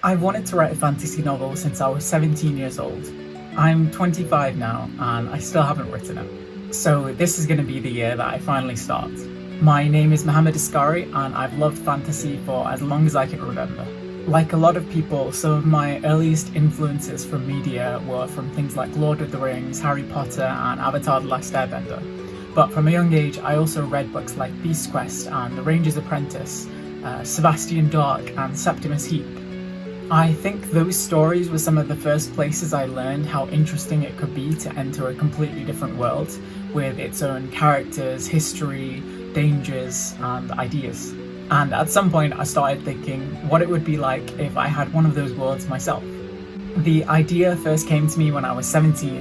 I've wanted to write a fantasy novel since I was 17 years old. I'm 25 now and I still haven't written it. So this is going to be the year that I finally start. My name is Mohammed Askari and I've loved fantasy for as long as I can remember. Like a lot of people, some of my earliest influences from media were from things like Lord of the Rings, Harry Potter and Avatar: The Last Airbender. But from a young age I also read books like Beast Quest and The Ranger's Apprentice, Sebastian Darke and Septimus Heap. I think those stories were some of the first places I learned how interesting it could be to enter a completely different world with its own characters, history, dangers and ideas. And at some point I started thinking what it would be like if I had one of those worlds myself. The idea first came to me when I was 17,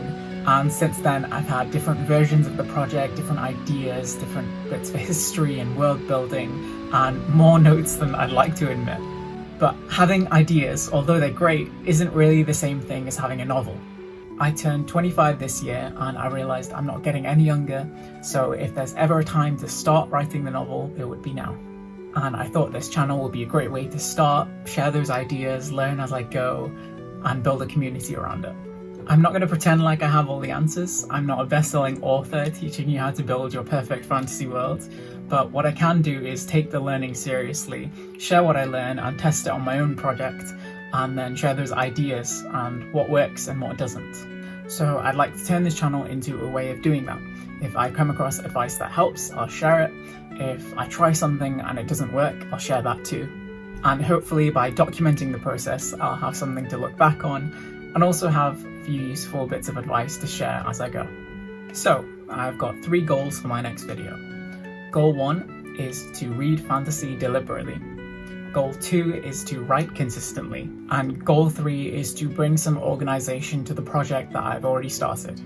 and since then I've had different versions of the project, different ideas, different bits of history and world building, and more notes than I'd like to admit. But having ideas, although they're great, isn't really the same thing as having a novel. I turned 25 this year and I realised I'm not getting any younger, so if there's ever a time to start writing the novel, it would be now. And I thought this channel would be a great way to start, share those ideas, learn as I go, and build a community around it. I'm not going to pretend like I have all the answers. I'm not a best-selling author teaching you how to build your perfect fantasy world, but what I can do is take the learning seriously, share what I learn and test it on my own project, and then share those ideas and what works and what doesn't. So I'd like to turn this channel into a way of doing that. If I come across advice that helps, I'll share it. If I try something and it doesn't work, I'll share that too. And hopefully by documenting the process, I'll have something to look back on and also have a few useful bits of advice to share as I go. So I've got 3 goals for my next video. Goal 1 is to read fantasy deliberately. Goal 2 is to write consistently. And goal 3 is to bring some organisation to the project that I've already started.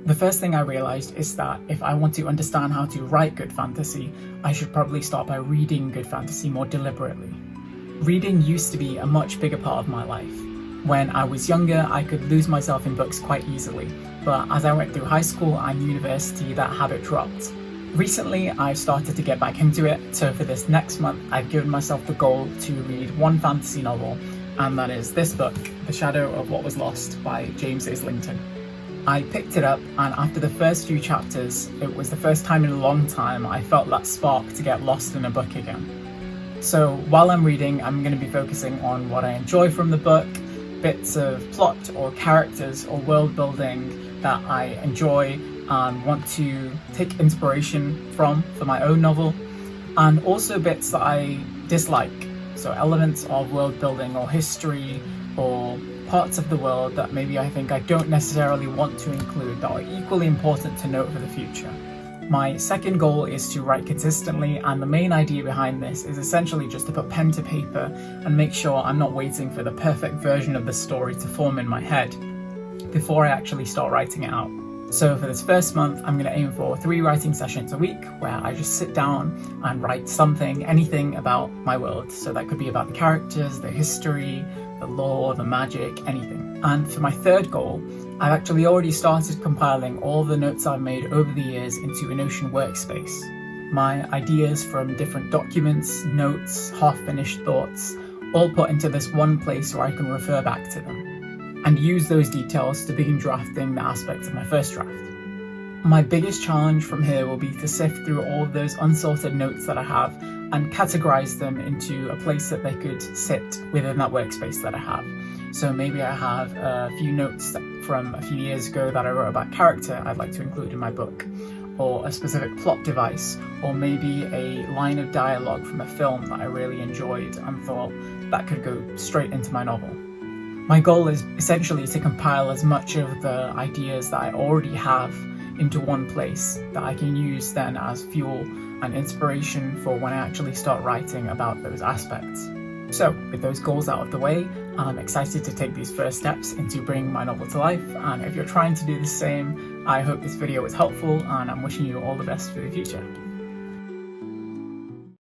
The first thing I realised is that if I want to understand how to write good fantasy, I should probably start by reading good fantasy more deliberately. Reading used to be a much bigger part of my life. When I was younger, I could lose myself in books quite easily, but as I went through high school and university, that habit dropped. Recently, I've started to get back into it, so for this next month, I've given myself the goal to read one fantasy novel, and that is this book, The Shadow of What Was Lost by James Islington. I picked it up, and after the first few chapters, it was the first time in a long time I felt that spark to get lost in a book again. So while I'm reading, I'm going to be focusing on what I enjoy from the book, bits of plot or characters or world building that I enjoy and want to take inspiration from for my own novel, and also bits that I dislike, so elements of world building or history or parts of the world that maybe I think I don't necessarily want to include that are equally important to note for the future. My second goal is to write consistently, and the main idea behind this is essentially just to put pen to paper and make sure I'm not waiting for the perfect version of the story to form in my head before I actually start writing it out. So for this first month, I'm going to aim for 3 writing sessions a week where I just sit down and write something, anything about my world. So that could be about the characters, the history, the lore, the magic, anything. And for my third goal, I've actually already started compiling all the notes I've made over the years into a Notion workspace. My ideas from different documents, notes, half-finished thoughts, all put into this one place where I can refer back to them and use those details to begin drafting the aspects of my first draft. My biggest challenge from here will be to sift through all of those unsorted notes that I have and categorize them into a place that they could sit within that workspace that I have. So maybe I have a few notes from a few years ago that I wrote about character I'd like to include in my book, or a specific plot device, or maybe a line of dialogue from a film that I really enjoyed and thought that could go straight into my novel. My goal is essentially to compile as much of the ideas that I already have into one place that I can use then as fuel and inspiration for when I actually start writing about those aspects. So with those goals out of the way, I'm excited to take these first steps into bringing my novel to life, and if you're trying to do the same, I hope this video was helpful and I'm wishing you all the best for the future.